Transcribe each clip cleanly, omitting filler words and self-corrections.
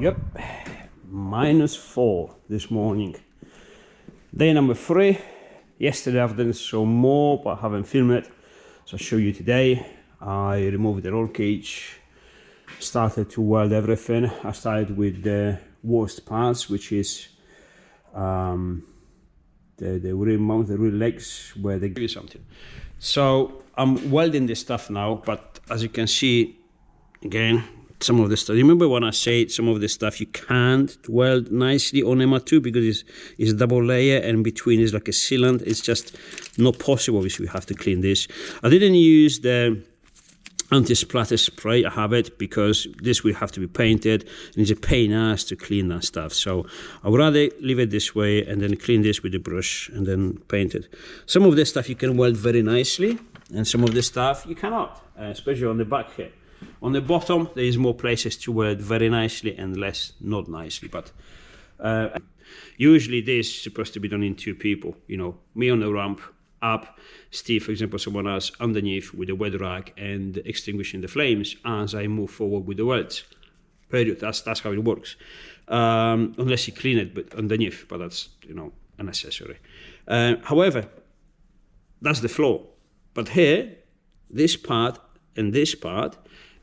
Yep, -4 this morning. Day number 3. Yesterday I've done some more, but I haven't filmed it, so I'll show you today. I removed the roll cage, started to weld everything. I started with the worst parts, which is the rear mount, the rear legs, where they give you something. So I'm welding this stuff now, but as you can see, again, some of the stuff, remember when I said some of the stuff you can't weld nicely on MR2 because it's double layer and between is like a sealant. It's just not possible. Obviously we have to clean this. I didn't use the anti-splatter spray. I have it because this will have to be painted and it's a pain in the ass to clean that stuff. So I would rather leave it this way and then clean this with the brush and then paint it. Some of this stuff you can weld very nicely and some of this stuff you cannot, especially on the back here. On the bottom there is more places to weld very nicely and less not nicely, but usually this is supposed to be done in 2 people, you know, me on the ramp up, Steve, for example, someone else underneath with a wet rag and extinguishing the flames as I move forward with the welds. Period. That's how it works. Unless you clean it, but underneath, but that's, you know, unnecessary. However, that's the floor. But here, this part and this part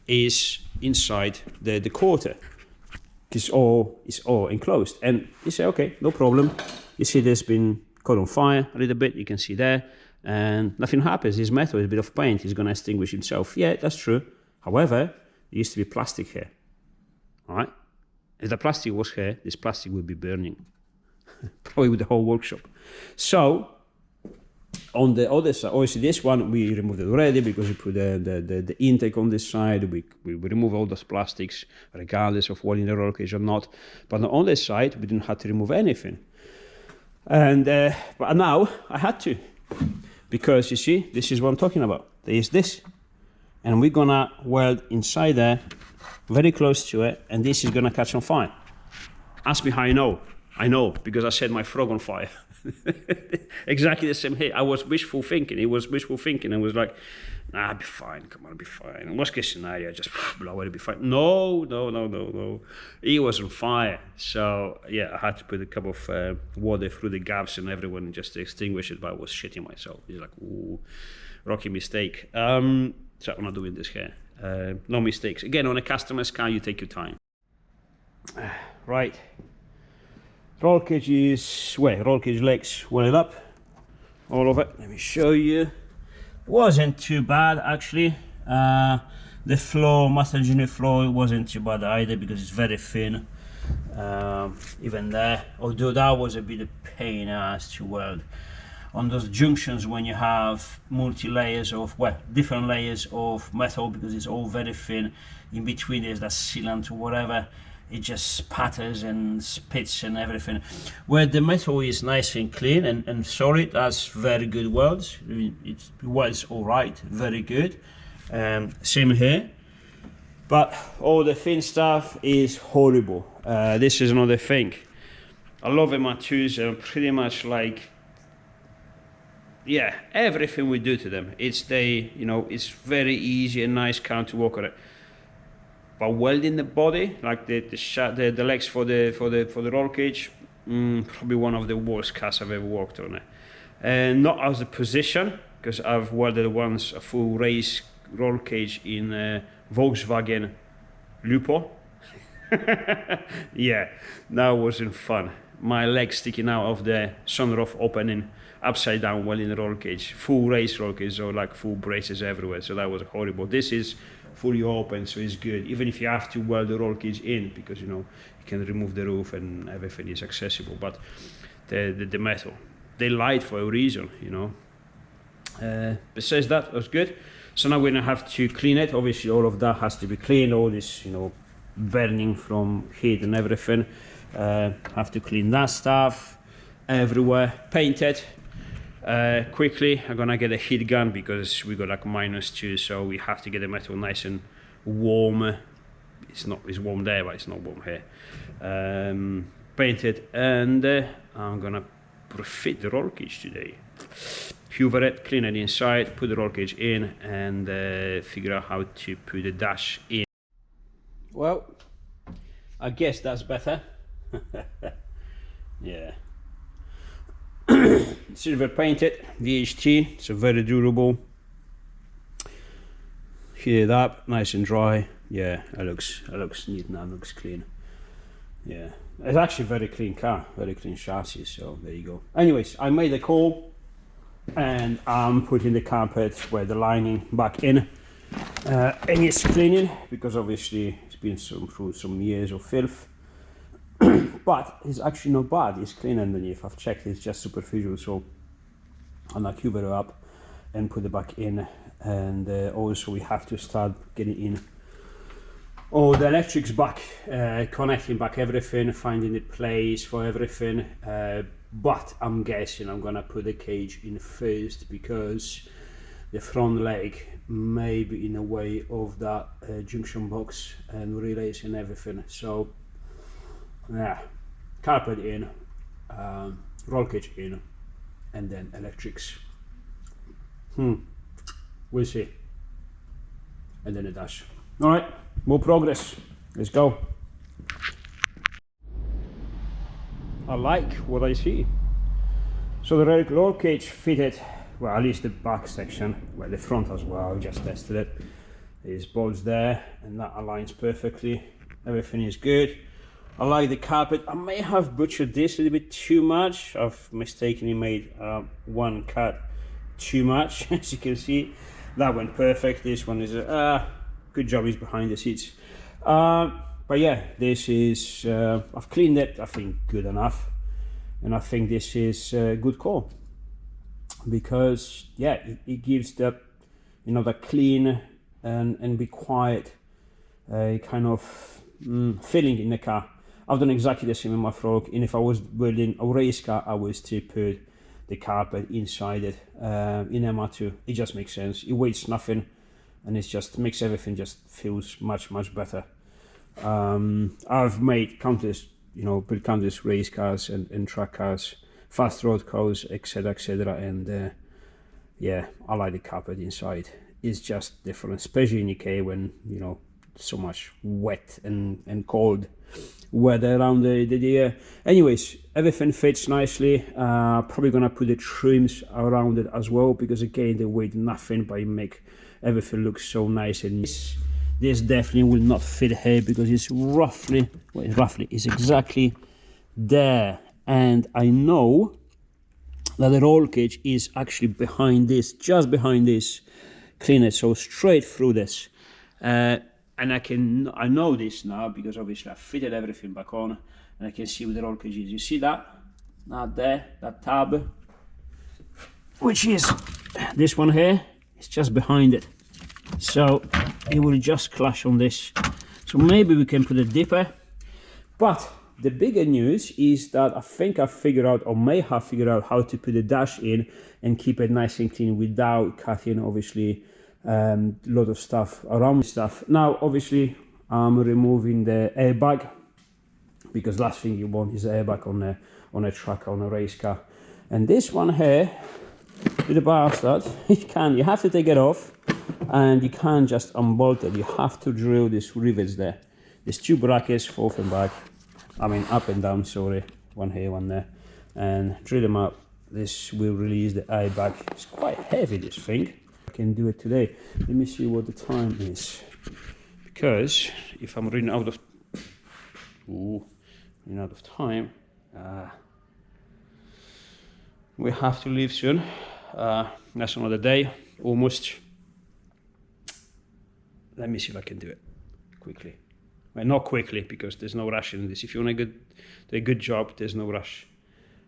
is inside the quarter. It's all enclosed. And you say, okay, no problem. You see there's been caught on fire a little bit, you can see there, and nothing happens. It's metal, it's a bit of paint, it's going to extinguish itself. Yeah, that's true. However, there used to be plastic here. All right, if the plastic was here, this plastic would be burning, probably with the whole workshop. So on the other side, obviously this one we removed it already because we put the intake on this side. We remove all those plastics regardless of welding the roll cage or not. But on this side we didn't have to remove anything. And but now I had to, because you see, this is what I'm talking about. There is this, and we're gonna weld inside there, very close to it, and this is gonna catch on fire. Ask me how I know. I know because I set my frog on fire. Exactly the same here. I was wishful thinking. It was wishful thinking. I was like, nah, I'll be fine. Come on, I'll be fine. Worst case scenario, just blow it, it'll be fine. No. It was on fire. So yeah, I had to put a cup of water through the gaps and everyone just to extinguish it. But I was shitting myself. It's like, ooh, rocky mistake. So I'm not doing this here. No mistakes. Again, on a customer's car, you take your time. Right. Roll cage legs welded up, all of it. Let me show you. Wasn't too bad actually. The floor, master engineer floor, wasn't too bad either because it's very thin. Even there, although that was a bit of pain in the ass to weld on those junctions when you have multi-layers of, well, different layers of metal because it's all very thin. In between there's that sealant or whatever. It just spatters and spits and everything. Where the metal is nice and clean and solid, that's very good welds. It welds all right, very good. Same here. But all the thin stuff is horrible. This is another thing. I love MR2s and pretty much like, yeah, everything we do to them. It's very easy and nice car to work on it. But welding the body, like the legs for the roll cage, probably one of the worst cars I've ever worked on. And not as a position, because I've welded once a full race roll cage in Volkswagen Lupo. Yeah, that wasn't fun. My legs sticking out of the sunroof opening, upside down welding the roll cage, full race roll cage, so like full braces everywhere. So that was horrible. This is fully open, so it's good, even if you have to weld the roll cage in, because you know you can remove the roof and everything is accessible. But the metal, they lied for a reason, you know. Besides that, was good. So now we're gonna have to clean it. Obviously all of that has to be cleaned, all this, you know, burning from heat and everything. Have to clean that stuff everywhere, paint it. Quickly, I'm gonna get a heat gun because we got like -2, so we have to get the metal nice and warm. It's warm there, but it's not warm here. Paint it, and I'm gonna refit the roll cage today. Hoover it, clean it inside, put the roll cage in, and figure out how to put the dash in. Well, I guess that's better. Yeah. Silver painted VHT, so very durable. Heat it up, nice and dry. Yeah, it looks neat now, looks clean. Yeah, it's actually a very clean car, very clean chassis, so there you go. Anyways, I made a call and I'm putting the carpet where the lining back in, and it's cleaning because obviously it's been through some years of filth. But it's actually not bad, it's clean underneath. I've checked, it's just superficial, so I'm gonna cube it up and put it back in. And also we have to start getting in all the electrics back, connecting back everything, finding the place for everything. But I'm guessing I'm gonna put the cage in first because the front leg may be in the way of that junction box and relays and everything. So yeah, carpet in, roll cage in, and then electrics. We'll see. And then a dash. All right, more progress. Let's go. I like what I see. So the roll cage fitted, well, at least the back section, well, the front as well. I just tested it. There's bolts there, and that aligns perfectly. Everything is good. I like the carpet. I may have butchered this a little bit too much. I've mistakenly made one cut too much, as you can see. That went perfect. This one is good job is behind the seats. But yeah, this is I've cleaned it, I think good enough, and I think this is a good call because yeah, it gives the, you know, the clean and be quiet kind of feeling in the car. I've done exactly the same in my Frog, and if I was building a race car, I would still put the carpet inside it in MR2. It just makes sense. It weighs nothing, and it just makes everything just feels much better. I've made countless, you know, built countless race cars and track cars, fast road cars, etc., and yeah, I like the carpet inside. It's just different, especially in UK when, you know, so much wet and cold weather around the year. Anyways, everything fits nicely. Probably gonna put the trims around it as well because again they weigh nothing, but it make everything look so nice. And this definitely will not fit here because it's roughly, well, it's exactly there. And I know that the roll cage is actually behind this, just behind this cleaner, so straight through this. And I know this now because obviously I fitted everything back on, and I can see where the roll cage is. You see that? Not there, that tab, which is this one here. It's just behind it, so it will just clash on this. So maybe we can put a dipper. But the bigger news is that I think I figured out, or may have figured out, how to put the dash in and keep it nice and clean without cutting obviously a lot of stuff around stuff. Now obviously I'm removing the airbag because last thing you want is an airbag on a truck, on a race car. And this one here with the bastard, you have to take it off, and you can't just unbolt it. You have to drill these rivets there. There's two brackets, forth and back, I mean up and down, sorry, one here, one there, and drill them up. This will release the airbag. It's quite heavy, this thing. Can do it today. Let me see what the time is, because if I'm running out of time, we have to leave soon. That's another day almost. Let me see if I can do it quickly. Well, not quickly because there's no rush in this. If you want to do a good job, there's no rush.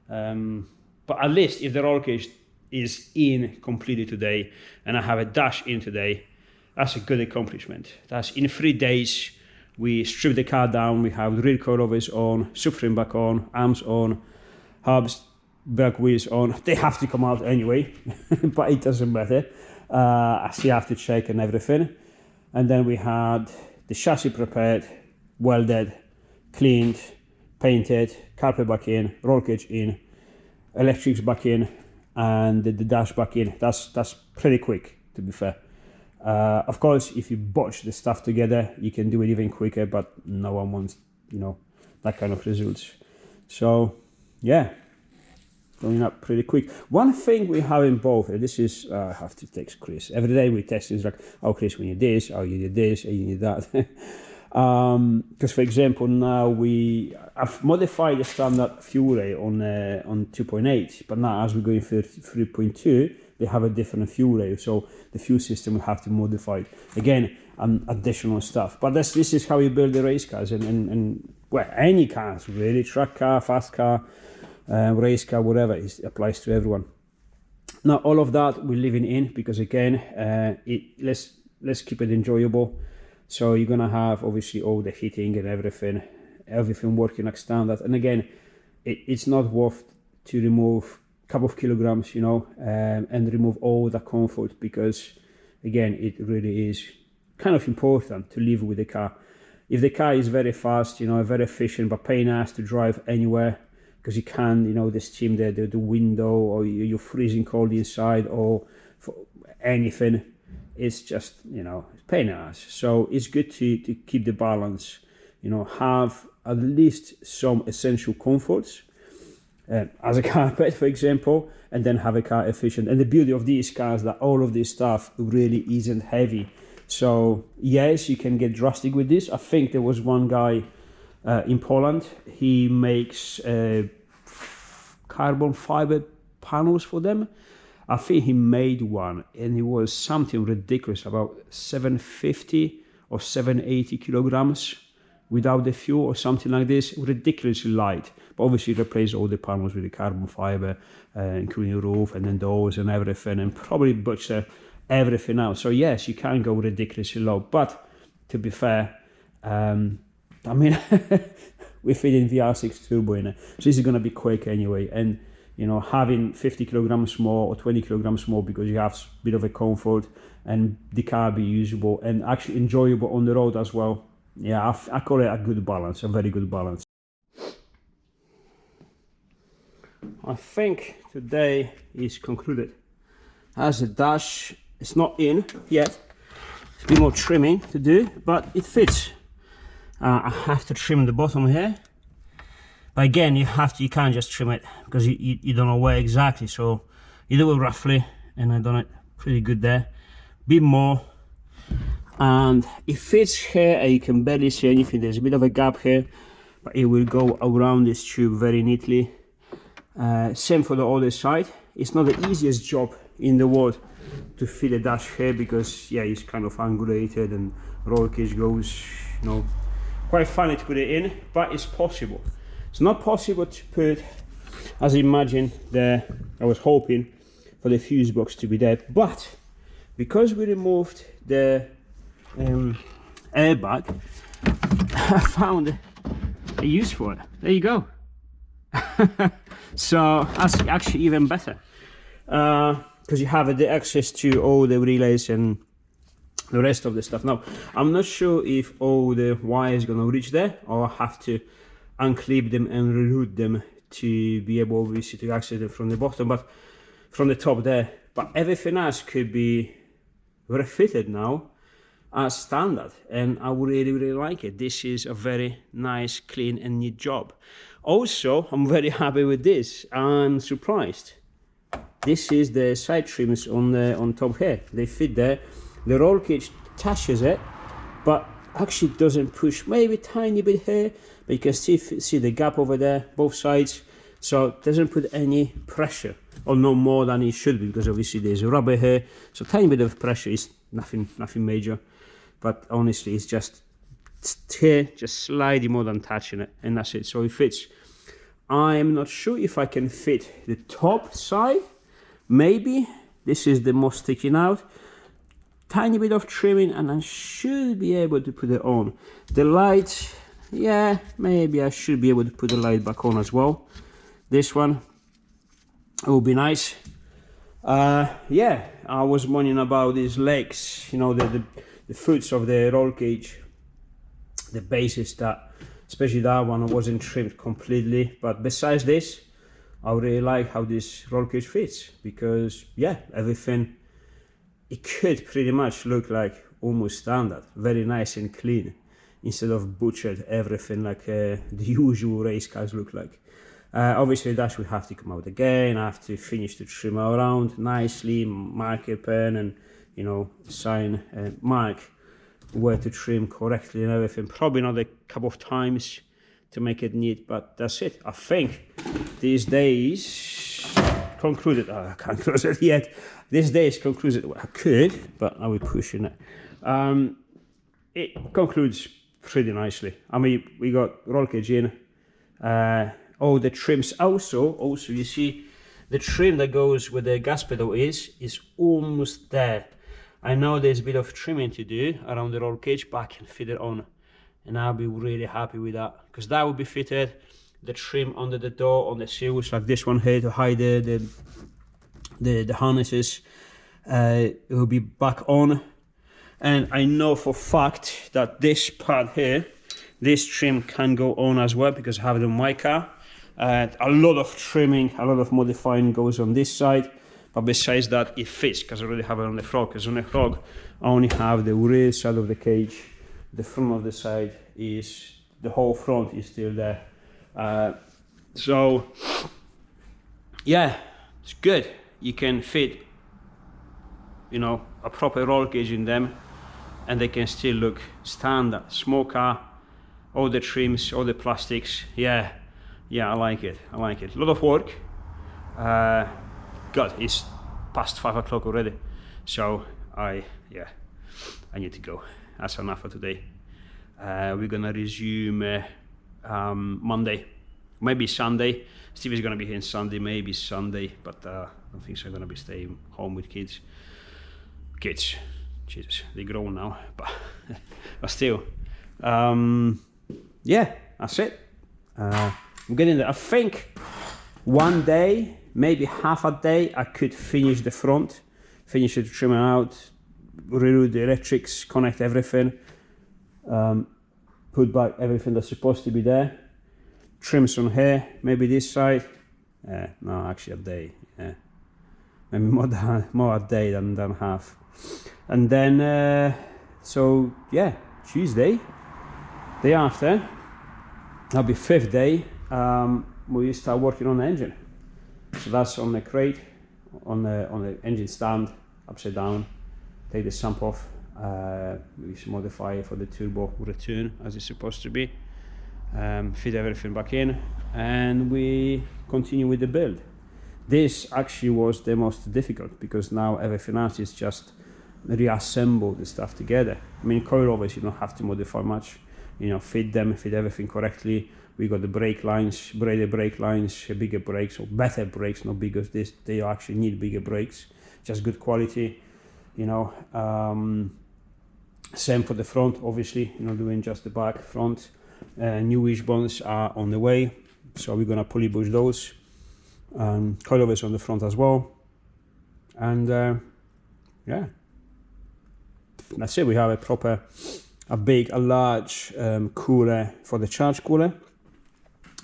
But at least if the roll cage is in completely today and I have a dash in today, that's a good accomplishment. That's in 3 days we strip the car down, we have the rear coilovers on, subframe back on, arms on, hubs, back wheels on. They have to come out anyway, but it doesn't matter. I still have to check and everything. And then we had the chassis prepared, welded, cleaned, painted, carpet back in, roll cage in, electrics back in, and the dash back in. That's pretty quick, to be fair. Of course, if you botch the stuff together, you can do it even quicker, but no one wants you know, that kind of results. So yeah, going up pretty quick. One thing we have in both, and this is I have to text Chris every day. We test things like, oh Chris, we need this, oh you need this, oh you need that. Because for example, now I've modified the standard fuel rate on 2.8, but now as we're going for 3.2, they have a different fuel rate, so the fuel system will have to modify it again, additional stuff. But this is how you build the race cars, and well, any cars really, truck car, fast car, race car, whatever, it applies to everyone. Now all of that we're living in, because again, let's keep it enjoyable. So you're gonna have obviously all the heating and everything working like standard. And again, it's not worth to remove a couple of kilograms, you know, and remove all the comfort, because again, it really is kind of important to live with the car. If the car is very fast, you know, very efficient, but pain ass to drive anywhere, because you can, you know, the steam, the window, or you're freezing cold inside, or for anything, it's just, you know, it's pain in the ass. So it's good to keep the balance, you know, have at least some essential comforts, as a carpet, for example, and then have a car efficient. And the beauty of these cars, that all of this stuff really isn't heavy. So yes, you can get drastic with this. I think there was one guy in Poland, he makes carbon fiber panels for them. I think he made one, and it was something ridiculous, about 750 or 780 kilograms without the fuel or something like this, ridiculously light. But obviously replace all the panels with the carbon fiber, including the roof and then doors and everything, and probably butcher everything out. So yes, you can go ridiculously low, but to be fair, I mean, we're feeding VR6 turbo in it, so this is going to be quick anyway. And you know, having 50 kilograms more or 20 kilograms more, because you have a bit of a comfort, and the car be usable and actually enjoyable on the road as well. Yeah, I call it a good balance, a very good balance. I think today is concluded. As a dash, it's not in yet. It's a bit more trimming to do, but it fits. I have to trim the bottom here. But again, you can't just trim it, because you don't know where exactly. So you do it roughly, and I've done it pretty good there. Bit more, and it fits here, and you can barely see anything. There's a bit of a gap here, but it will go around this tube very neatly. Same for the other side. It's not the easiest job in the world to fit a dash here, because yeah, it's kind of angulated and roll cage goes, you know, quite funny to put it in, but it's possible. It's not possible to put, as I imagined there, I was hoping for the fuse box to be there, but because we removed the airbag, I found a use for it. There you go. So that's actually even better, because you have the access to all the relays and the rest of the stuff. Now, I'm not sure if all the wires are going to reach there, or I have to unclip them and reroute them to be able obviously to access them from the bottom, but from the top there. But everything else could be refitted now as standard, and I would really like it. This is a very nice, clean and neat job. Also, I'm very happy with this. I'm surprised. This is the side trims on top here. They fit there. The roll cage attaches it, but actually doesn't push, maybe a tiny bit here, but you can see the gap over there, both sides, so it doesn't put any pressure, or no more than it should be, because obviously there's a rubber here, so tiny bit of pressure is nothing major, but honestly it's just here, just slightly more than touching it, and that's it. So it fits. I am not sure if I can fit the top side. Maybe this is the most sticking out. Tiny bit of trimming, and I should be able to put it on. The light, yeah, maybe I should be able to put the light back on as well. This one, it would be nice. Yeah, I was moaning about these legs, you know, the foots of the roll cage, the bases, that especially that one wasn't trimmed completely. But besides this, I really like how this roll cage fits, because yeah, everything, it could pretty much look like almost standard, very nice and clean instead of butchered everything like the usual race cars look like. Obviously that we have to come out again. I have to finish the trim around nicely, marker pen, and you know, sign and mark where to trim correctly and everything. Probably another couple of times to make it neat, but that's it. I think these days concluded. I can't close it yet. This day is concluded. Well, I could, but I will push it. It concludes pretty nicely. I mean, we got roll cage in. All the trims also you see the trim that goes where the gas pedal is almost there. I know there's a bit of trimming to do around the roll cage, but I can fit it on, and I'll be really happy with that, because that will be fitted. The trim under the door on the seals like this one here to hide the harnesses, it will be back on. And I know for fact that this part here, this trim can go on as well, because I have it on my car. A lot of trimming, a lot of modifying goes on this side, but besides that it fits, because I already have it on the frog. Because on the frog I only have the rear side of the cage, the front of the side is, the whole front is still there. So yeah, it's good. You can fit, you know, a proper roll cage in them, and they can still look standard. Small car, all the trims, all the plastics. Yeah, I like it. I like it. A lot of work. God, it's past 5 o'clock already. So I need to go. That's enough for today. We're gonna resume Monday, maybe Sunday. Steve is gonna be here on Sunday, maybe Sunday, but I don't think so. I'm gonna be staying home with kids. Jesus, they're grown now, but still. Yeah, that's it. I'm getting there. I think one day, maybe half a day, I could finish the front, finish the trimming out, reroute the electrics, connect everything, put back everything that's supposed to be there, trim some here, maybe this side. No, actually a day. Yeah, maybe more a day than half. And then, so yeah, Tuesday, day after, that'll be 5th day. We start working on the engine. So that's on the crate, on the engine stand, upside down. Take the sump off. We modify it for the turbo return as it's supposed to be. Fit everything back in, and we continue with the build. This actually was the most difficult, because now everything else is just reassemble the stuff together. I mean, coilovers you don't have to modify much, you know, fit everything correctly. We got the brake lines, braided brake lines, bigger brakes, or better brakes, not bigger. They actually need bigger brakes, just good quality, you know. Same for the front, obviously, you know, doing just the back, front. New wishbones are on the way, so we're gonna pulley bush those. Coilovers on the front as well, and yeah, that's it. We have a large cooler for the charge cooler.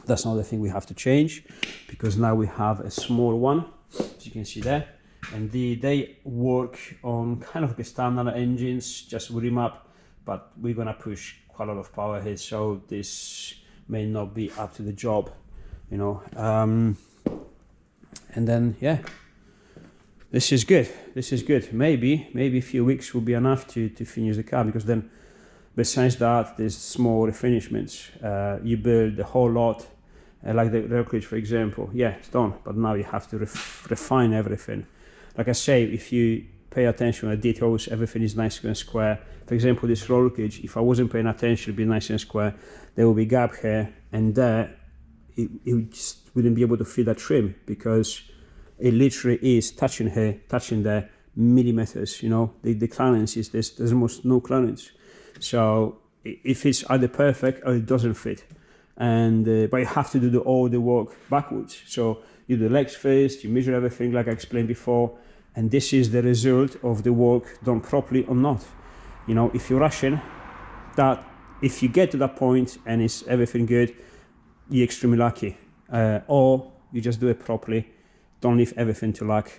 That's another thing we have to change, because now we have a small one, as you can see there, and they work on kind of like a standard engines, just rim up, but we're gonna push quite a lot of power here, so this may not be up to the job, you know. And then yeah, this is good. Maybe a few weeks will be enough to finish the car, because then besides that there's small refinishments. You build the whole lot, like the rail cage for example. Yeah, it's done, but now you have to refine everything. Like I say, if you pay attention to the details, everything is nice and square. For example, this roll cage, if I wasn't paying attention, it'd be nice and square. There will be gap here and there. It just wouldn't be able to fit that trim, because it literally is touching here, touching there, millimeters. You know, the clearance is there's almost no clearance. So if it's either perfect or it doesn't fit, and but you have to do all the work backwards. So you do the legs first, you measure everything like I explained before, and this is the result of the work done properly or not. You know, if you're rushing, that if you get to that point and it's everything good, you're extremely lucky, or you just do it properly, don't leave everything to luck,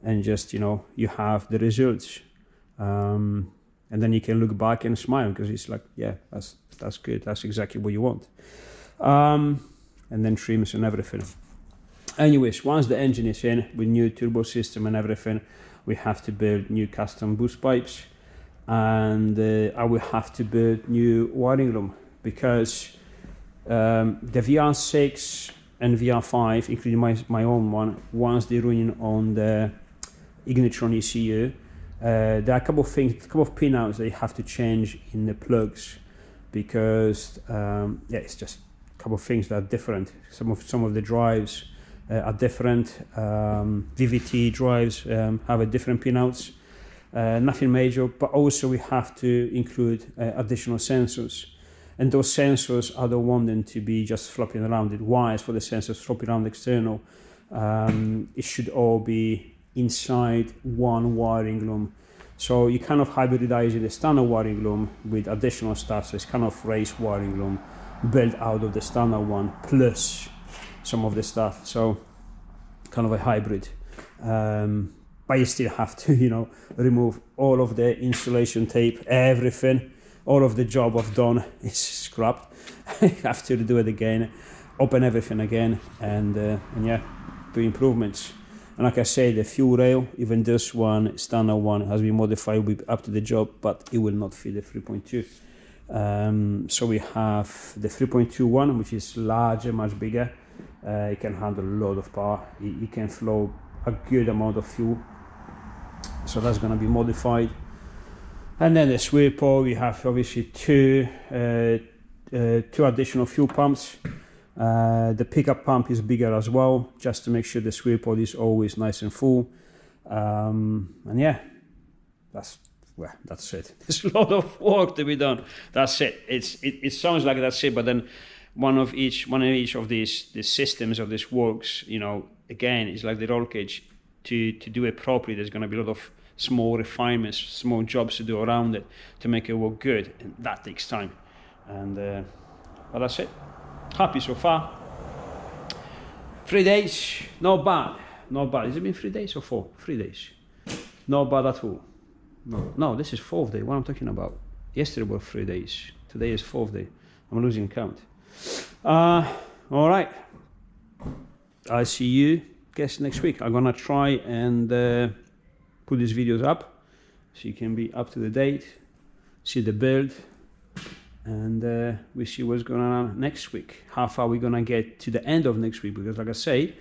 and just, you know, you have the results. And then you can look back and smile because it's like, yeah, that's good. That's exactly what you want. And then trims and everything. Anyways, once the engine is in with new turbo system and everything, we have to build new custom boost pipes, and I will have to build new wiring room, because the VR6 and VR5, including my own one, once they're running on the Ignitron ECU, there are a couple of pinouts that you have to change in the plugs, because yeah, it's just a couple of things that are different. Some of the drives are different. VVT drives have a different pinouts. Nothing major, but also we have to include additional sensors. And those sensors, I don't want them to be just flopping around. The wires for the sensors flopping around external. It should all be inside one wiring loom. So you kind of hybridizing the standard wiring loom with additional stuff. So it's kind of raised wiring loom built out of the standard one plus some of the stuff. So kind of a hybrid. But you still have to, you know, remove all of the insulation tape, everything. All of the job I've done is scrapped. I have to do it again, open everything again, and yeah, do improvements. And like I say, the fuel rail, even this one, standard one, has been modified, will be up to the job, but it will not fit the 3.2. So we have the 3.2 one, which is larger, much bigger. It can handle a lot of power. It can flow a good amount of fuel. So that's going to be modified. And then the sweeper, we have obviously two additional fuel pumps. The pickup pump is bigger as well, just to make sure the sweeper is always nice and full. And yeah, that's it. There's a lot of work to be done. That's it. It sounds like that's it, but then one of each of these systems of this works, you know, again, it's like the roll cage. To do it properly, there's going to be a lot of small refinements, small jobs to do around it to make it work good, and that takes time. And but that's it. Happy so far. 3 days, not bad. Has it been 3 days or 4? 3 days. Not bad at all. No, this is 4th day. What I'm talking about. Yesterday was 3 days. Today is 4th day. I'm losing count. All right. I'll see you guys next week. I'm gonna try and put these videos up so you can be up to the date, see the build, and we see what's going on next week. How far we're gonna get to the end of next week, because like I say,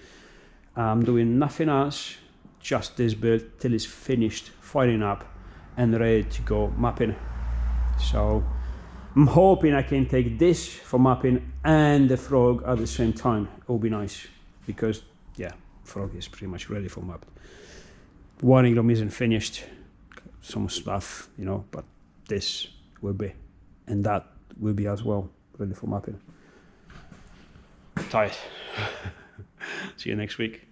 I'm doing nothing else, just this build till it's finished firing up and ready to go mapping. So I'm hoping I can take this for mapping and the frog at the same time. It will be nice, because yeah, frog is pretty much ready for mapped. Wiring room isn't finished, some stuff, you know, but this will be, and that will be as well, ready for mapping. Tired. See you next week.